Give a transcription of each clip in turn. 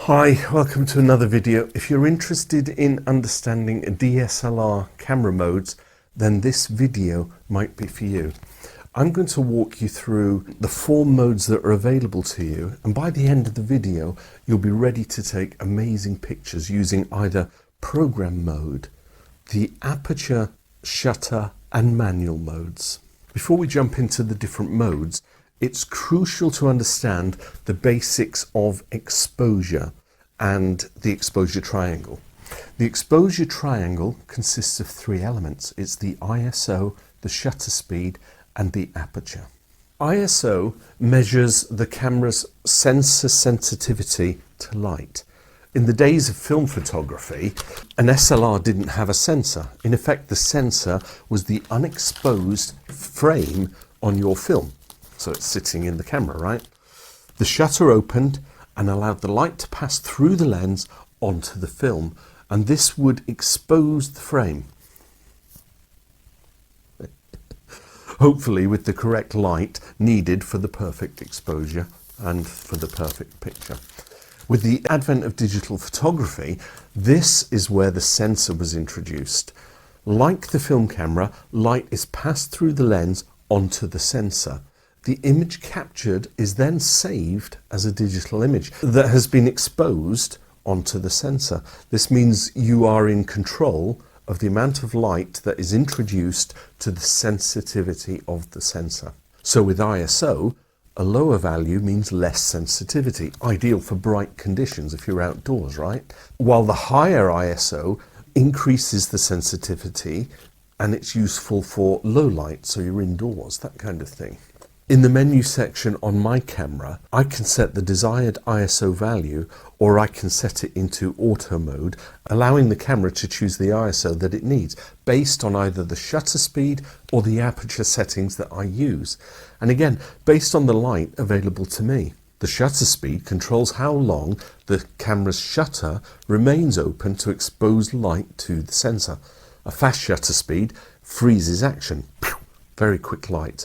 Hi, welcome to another video. If you're interested in understanding DSLR camera modes, then this video might be for you. I'm going to walk you through the 4 modes that are available to you, and by the end of the video you'll be ready to take amazing pictures using either program mode, the aperture, shutter and manual modes. Before we jump into the different modes, it's crucial to understand the basics of exposure and the exposure triangle. The exposure triangle consists of 3 elements. It's the ISO, the shutter speed and the aperture. ISO measures the camera's sensor sensitivity to light. In the days of film photography, an SLR didn't have a sensor. In effect, the sensor was the unexposed frame on your film. So it's sitting in the camera, right? The shutter opened and allowed the light to pass through the lens onto the film, and this would expose the frame. Hopefully with the correct light needed for the perfect exposure and for the perfect picture. With the advent of digital photography, this is where the sensor was introduced. Like the film camera, light is passed through the lens onto the sensor. The image captured is then saved as a digital image that has been exposed onto the sensor. This means you are in control of the amount of light that is introduced to the sensitivity of the sensor. So with ISO, a lower value means less sensitivity, ideal for bright conditions if you're outdoors, right? While the higher ISO increases the sensitivity and it's useful for low light, so you're indoors, that kind of thing. In the menu section on my camera, I can set the desired ISO value, or I can set it into auto mode, allowing the camera to choose the ISO that it needs based on either the shutter speed or the aperture settings that I use. And again, based on the light available to me. The shutter speed controls how long the camera's shutter remains open to expose light to the sensor. A fast shutter speed freezes action, very quick light,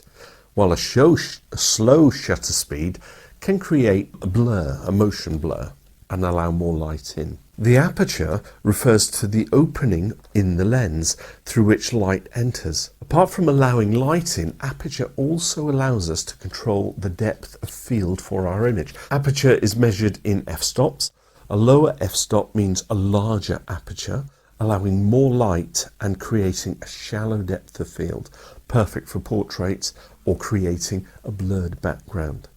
while a slow shutter speed can create a blur, a motion blur, and allow more light in. The aperture refers to the opening in the lens through which light enters. Apart from allowing light in, aperture also allows us to control the depth of field for our image. Aperture is measured in f-stops. A lower f-stop means a larger aperture, allowing more light and creating a shallow depth of field, perfect for portraits or creating a blurred background.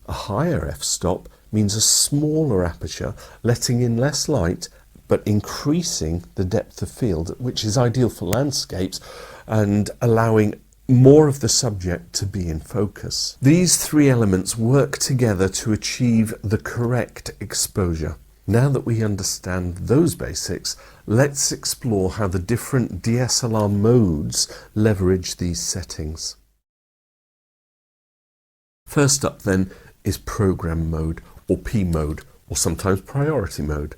A higher f-stop means a smaller aperture, letting in less light but increasing the depth of field, which is ideal for landscapes and allowing more of the subject to be in focus. These 3 elements work together to achieve the correct exposure. Now that we understand those basics, let's explore how the different DSLR modes leverage these settings. First up then is program mode, or P mode, or sometimes priority mode.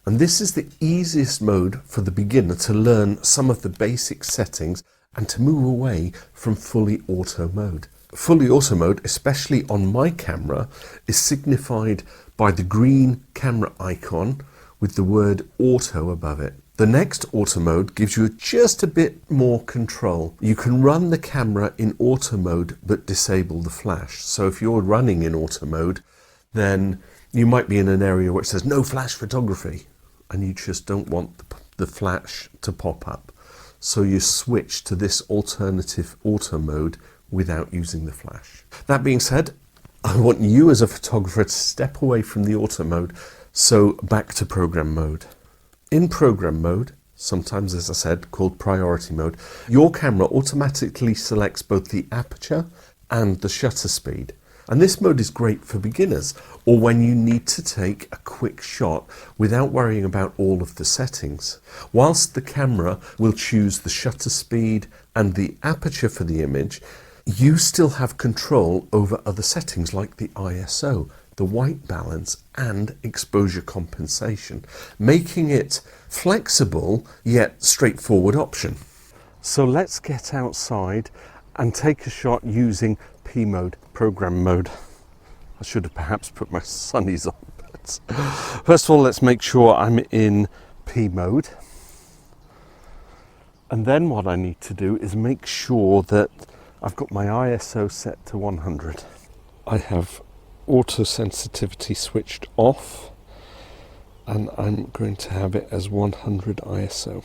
And this is the easiest mode for the beginner to learn some of the basic settings and to move away from fully auto mode. Fully auto mode, especially on my camera, is signified by the green camera icon with the word auto above it. The next auto mode gives you just a bit more control. You can run the camera in auto mode but disable the flash. So if you're running in auto mode, then you might be in an area where it says no flash photography and you just don't want the flash to pop up. So you switch to this alternative auto mode without using the flash. That being said, I want you as a photographer to step away from the auto mode, so back to program mode. In program mode, sometimes as I said called priority mode, your camera automatically selects both the aperture and the shutter speed. And this mode is great for beginners or when you need to take a quick shot without worrying about all of the settings. Whilst the camera will choose the shutter speed and the aperture for the image, you still have control over other settings like the ISO, the white balance and exposure compensation, making it flexible yet straightforward option. So let's get outside and take a shot using P mode, program mode. I should have perhaps put my sunnies on. shortcuts. First of all, let's make sure I'm in P mode. And then what I need to do is make sure that I've got my ISO set to 100. I have auto sensitivity switched off, and I'm going to have it as 100 ISO.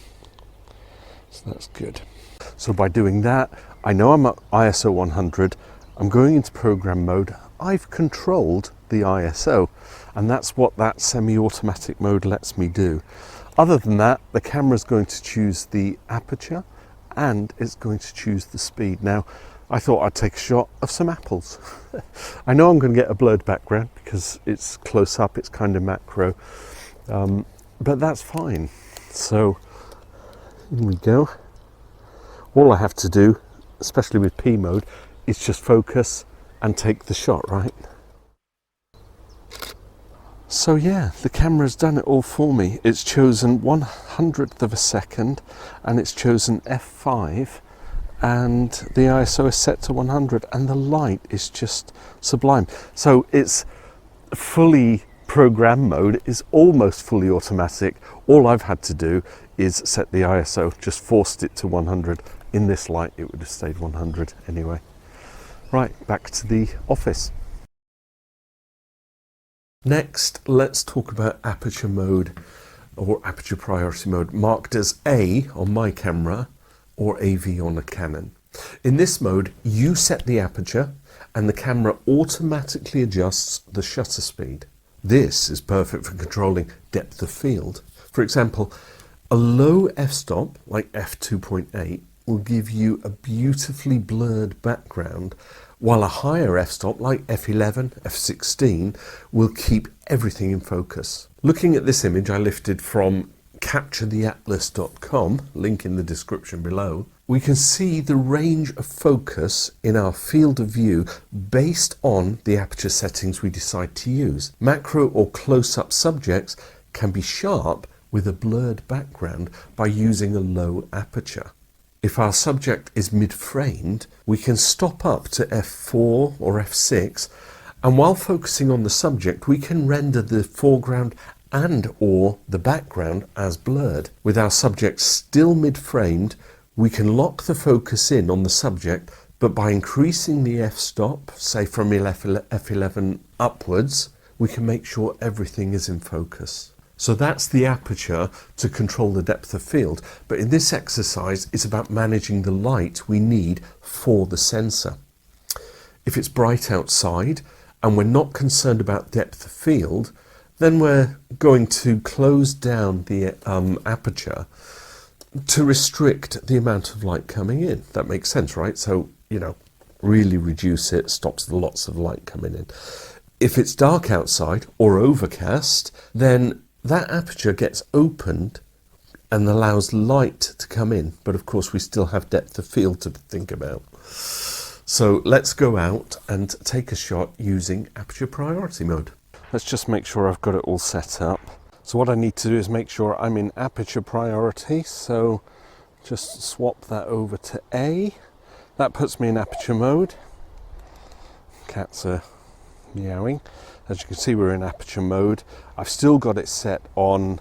So that's good. So by doing that, I know I'm at ISO 100. I'm going into program mode. I've controlled the ISO, and that's what that semi-automatic mode lets me do. Other than that, the camera's going to choose the aperture and it's going to choose the speed. Now, I thought I'd take a shot of some apples. I know I'm going to get a blurred background because it's close up, it's kind of macro, but that's fine. So, here we go. All I have to do, especially with P mode, is just focus and take the shot, right? So yeah, the camera's done it all for me. It's chosen 1/100th of a second and it's chosen f5 and the ISO is set to 100 and the light is just sublime. So it's fully program mode, is almost fully automatic. All I've had to do is set the ISO, just forced it to 100. In this light it would have stayed 100 anyway. Right, back to the office. Next, let's talk about aperture mode or aperture priority mode, marked as A on my camera or AV on a Canon. In this mode, you set the aperture and the camera automatically adjusts the shutter speed. This is perfect for controlling depth of field. For example, a low f-stop like f2.8 will give you a beautifully blurred background, while a higher f-stop like f11, f16 will keep everything in focus. Looking at this image I lifted from capturetheatlas.com, link in the description below, we can see the range of focus in our field of view based on the aperture settings we decide to use. Macro or close-up subjects can be sharp with a blurred background by using a low aperture. If our subject is mid-framed, we can stop up to f4 or f6, and while focusing on the subject, we can render the foreground and or the background as blurred. With our subject still mid-framed, we can lock the focus in on the subject, but by increasing the f-stop, say from f11 upwards, we can make sure everything is in focus. So that's the aperture to control the depth of field. But in this exercise, it's about managing the light we need for the sensor. If it's bright outside and we're not concerned about depth of field, then we're going to close down the aperture to restrict the amount of light coming in. That makes sense, right? So, really reduce it, stops lots of light coming in. If it's dark outside or overcast, then that aperture gets opened and allows light to come in, but of course we still have depth of field to think about. So let's go out and take a shot using aperture priority mode. Let's just make sure I've got it all set up. So what I need to do is make sure I'm in aperture priority, so just swap that over to A. That puts me in aperture mode. Cats are meowing. As you can see, we're in aperture mode. I've still got it set on,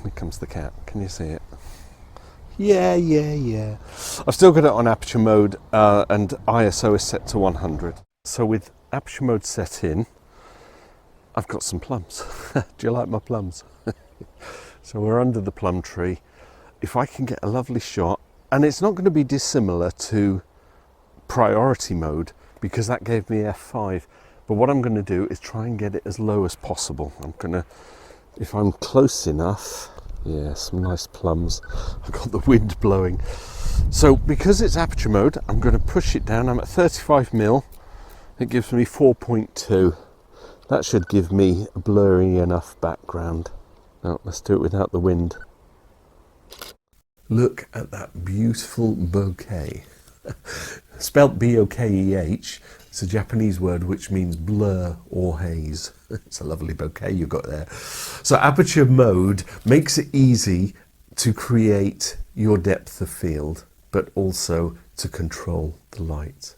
here comes the cat, can you see it? Yeah. I've still got it on aperture mode and ISO is set to 100. So with aperture mode set in, I've got some plums. Do you like my plums? So we're under the plum tree. If I can get a lovely shot, and it's not going to be dissimilar to priority mode because that gave me f5. But what I'm going to do is try and get it as low as possible. If I'm close enough, yeah, some nice plums. I've got the wind blowing. So because it's aperture mode, I'm going to push it down. I'm at 35mm. It gives me 4.2. That should give me a blurry enough background. Now, let's do it without the wind. Look at that beautiful bokeh. Spelt B-O-K-E-H. It's a Japanese word which means blur or haze. It's a lovely bouquet you've got there. So aperture mode makes it easy to create your depth of field, but also to control the light.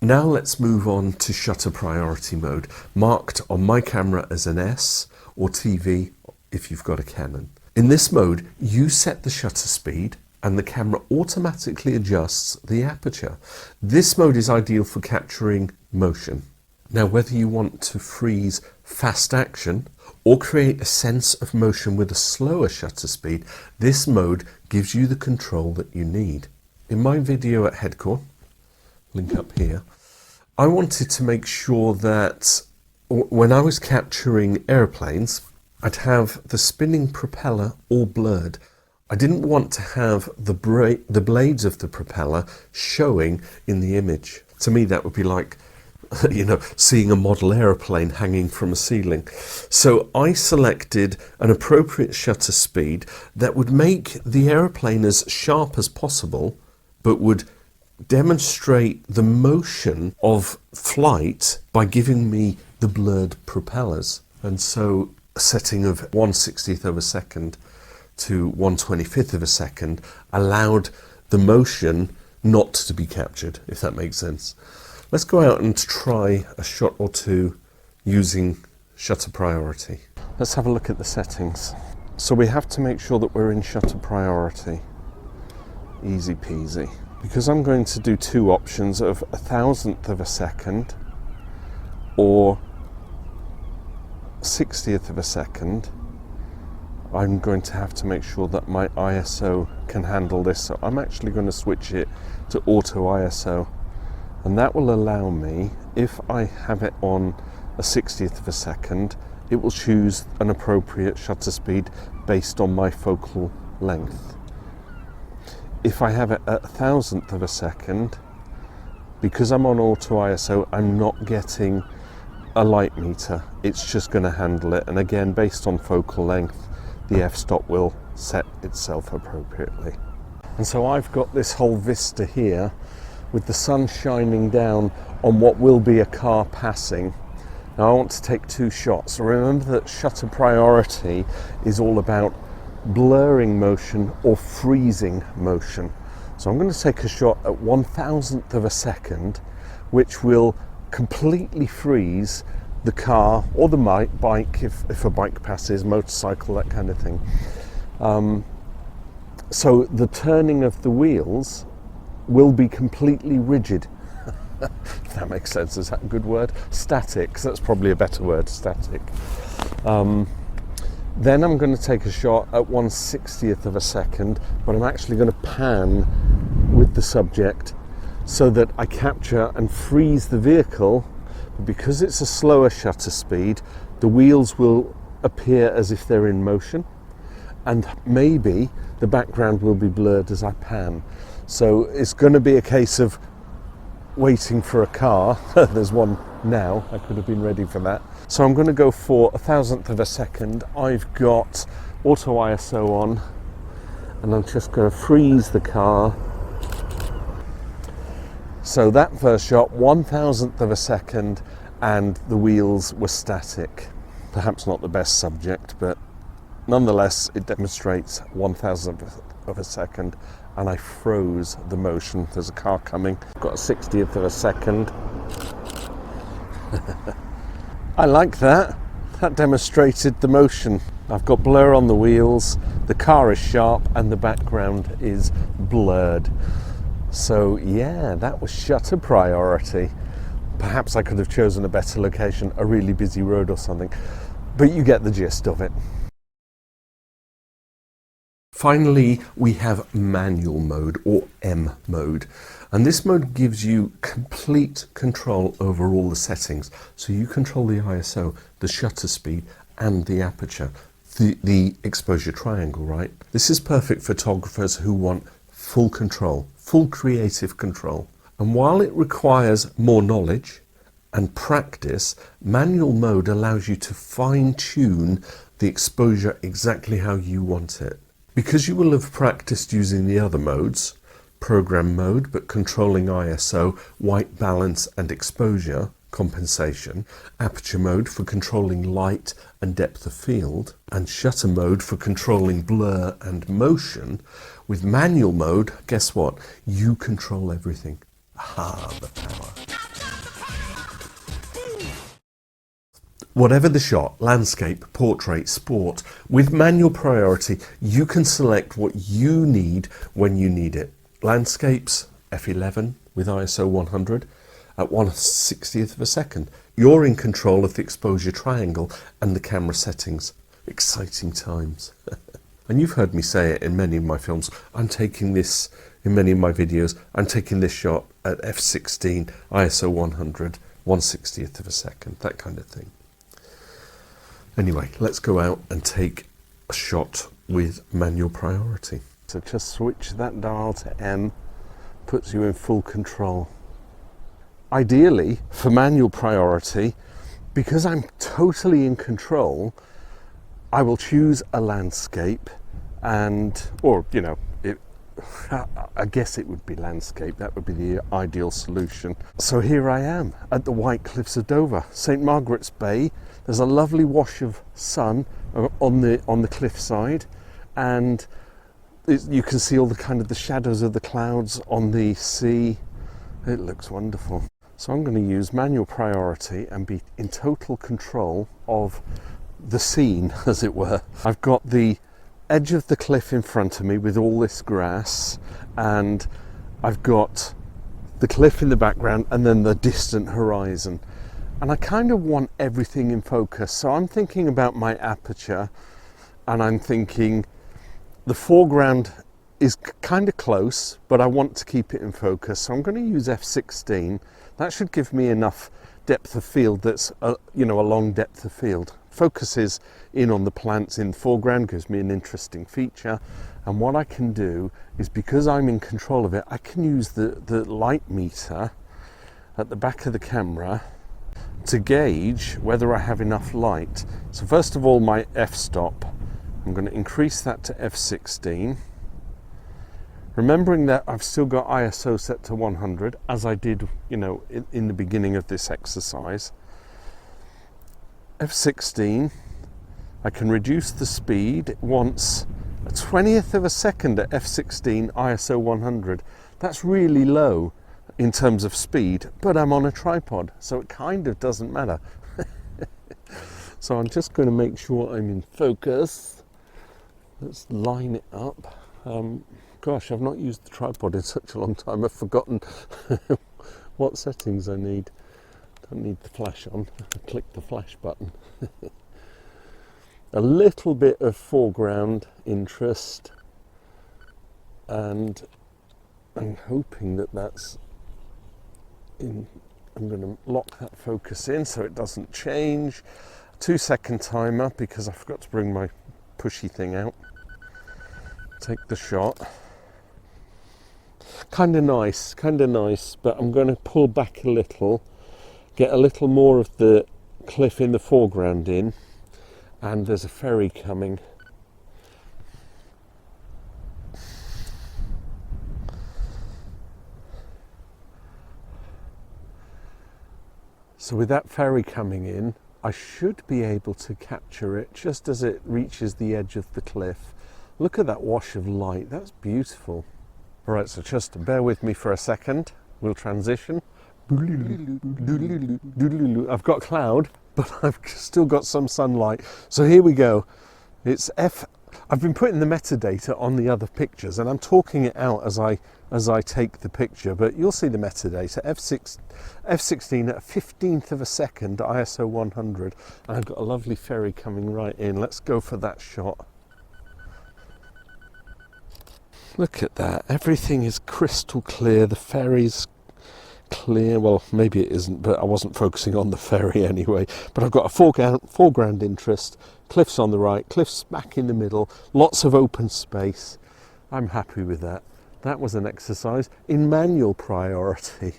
Now let's move on to shutter priority mode, marked on my camera as an S, or TV if you've got a Canon. In this mode, you set the shutter speed and the camera automatically adjusts the aperture. This mode is ideal for capturing motion. Now, whether you want to freeze fast action or create a sense of motion with a slower shutter speed, this mode gives you the control that you need. In my video at Headcore, link up here, I wanted to make sure that when I was capturing airplanes, I'd have the spinning propeller all blurred. I didn't want to have the blades of the propeller showing in the image. To me, that would be like, seeing a model aeroplane hanging from a ceiling. So I selected an appropriate shutter speed that would make the aeroplane as sharp as possible, but would demonstrate the motion of flight by giving me the blurred propellers. And so a setting of 1/60th of a second to 1/25th of a second allowed the motion not to be captured, if that makes sense. Let's go out and try a shot or two using shutter priority. Let's have a look at the settings. So we have to make sure that we're in shutter priority. Easy peasy. Because I'm going to do two options of 1/1000th of a second or 60th of a second, I'm going to have to make sure that my ISO can handle this. So I'm actually going to switch it to auto ISO. And that will allow me, if I have it on a 60th of a second, it will choose an appropriate shutter speed based on my focal length. If I have it at 1/1000th of a second, because I'm on auto ISO, I'm not getting a light meter. It's just going to handle it. And again, based on focal length, the f-stop will set itself appropriately. And so I've got this whole vista here with the sun shining down on what will be a car passing. Now I want to take two shots. Remember that shutter priority is all about blurring motion or freezing motion. So I'm going to take a shot at 1/1000th of a second, which will completely freeze the car or the bike, if a bike passes, motorcycle, that kind of thing. So the turning of the wheels will be completely rigid. If that makes sense. Is that a good word? Static. That's probably a better word, static. Then I'm going to take a shot at 1/60th of a second, but I'm actually going to pan with the subject so that I capture and freeze the vehicle. But because it's a slower shutter speed, the wheels will appear as if they're in motion, and maybe the background will be blurred as I pan. So it's going to be a case of waiting for a car. There's one now. I could have been ready for that. So I'm going to go for 1/1000th of a second. I've got auto ISO on, and I'm just going to freeze the car. So that first shot, 1/1000th of a second, and the wheels were static. Perhaps not the best subject, but nonetheless, it demonstrates 1/1000th of a second, and I froze the motion. There's a car coming. I've got a 60th of a second. I like that. That demonstrated the motion. I've got blur on the wheels, the car is sharp, and the background is blurred. So yeah, that was shutter priority. Perhaps I could have chosen a better location, a really busy road or something, but you get the gist of it. Finally, we have manual mode, or M mode. And this mode gives you complete control over all the settings. So you control the ISO, the shutter speed, and the aperture, the exposure triangle, right? This is perfect for photographers who want full control, full creative control. And while it requires more knowledge and practice, manual mode allows you to fine-tune the exposure exactly how you want it. Because you will have practiced using the other modes, program mode, but controlling ISO, white balance and exposure, compensation, aperture mode for controlling light and depth of field, and shutter mode for controlling blur and motion, with manual mode, guess what? You control everything. Aha, the power. Whatever the shot, landscape, portrait, sport, with manual priority, you can select what you need when you need it. Landscapes, f11 with ISO 100 at 1/60th of a second. You're in control of the exposure triangle and the camera settings. Exciting times. And you've heard me say it in many of my films. I'm taking this, in many of my videos, I'm taking this shot at f16, ISO 100, 1/60th of a second, that kind of thing. Anyway, let's go out and take a shot with manual priority. So just switch that dial to M, puts you in full control. Ideally, for manual priority, because I'm totally in control, I will choose a landscape or, you know, I guess it would be landscape. That would be the ideal solution. So here I am at the White Cliffs of Dover, St. Margaret's Bay. There's a lovely wash of sun on the cliffside, and you can see all the kind of the shadows of the clouds on the sea. It looks wonderful. So I'm going to use manual priority and be in total control of the scene, as it were. I've got the edge of the cliff in front of me with all this grass, and I've got the cliff in the background and then the distant horizon, and I kind of want everything in focus. So I'm thinking about my aperture, and I'm thinking the foreground is kind of close, but I want to keep it in focus, so I'm going to use f16. That should give me enough depth of field that's a long depth of field. Focuses in on the plants in the foreground, gives me an interesting feature, and what I can do is, because I'm in control of it, I can use the light meter at the back of the camera to gauge whether I have enough light. So first of all, my f-stop, I'm going to increase that to f16, remembering that I've still got ISO set to 100, as I did, in the beginning of this exercise. f16, I can reduce the speed. It wants a 20th of a second at f16 ISO 100. That's really low in terms of speed, but I'm on a tripod, so it kind of doesn't matter. So I'm just going to make sure I'm in focus. Let's line it up. Gosh, I've not used the tripod in such a long time, I've forgotten what settings I need. Don't need the flash on, I click the flash button. A little bit of foreground interest, and I'm hoping that that's in. I'm going to lock that focus in so it doesn't change. 2-second timer, because I forgot to bring my pushy thing out. Take the shot. Kind of nice, but I'm going to pull back a little, get a little more of the cliff in the foreground in, and there's a ferry coming. So with that ferry coming in, I should be able to capture it just as it reaches the edge of the cliff. Look at that wash of light, that's beautiful. All right, so just bear with me for a second. We'll transition. I've got cloud, but I've still got some sunlight. So here we go. It's I've been putting the metadata on the other pictures, and I'm talking it out as I take the picture, but you'll see the metadata. F16 at a 15th of a second, ISO 100, and I've got a lovely ferry coming right in. Let's go for that shot. Look at that, everything is crystal clear, the ferry's clear, well maybe it isn't, but I wasn't focusing on the ferry anyway. But I've got a foreground interest, cliffs on the right, cliffs smack in the middle, lots of open space. I'm happy with that. That was an exercise in manual priority.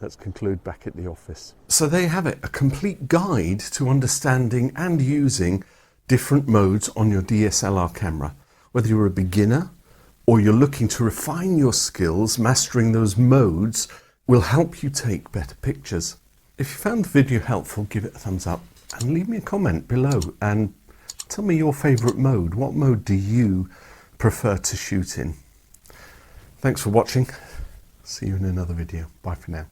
Let's conclude back at the office. So there you have it, a complete guide to understanding and using different modes on your DSLR camera. Whether you're a beginner or you're looking to refine your skills, mastering those modes will help you take better pictures. If you found the video helpful, give it a thumbs up and leave me a comment below and tell me your favourite mode. What mode do you prefer to shoot in? Thanks for watching. See you in another video. Bye for now.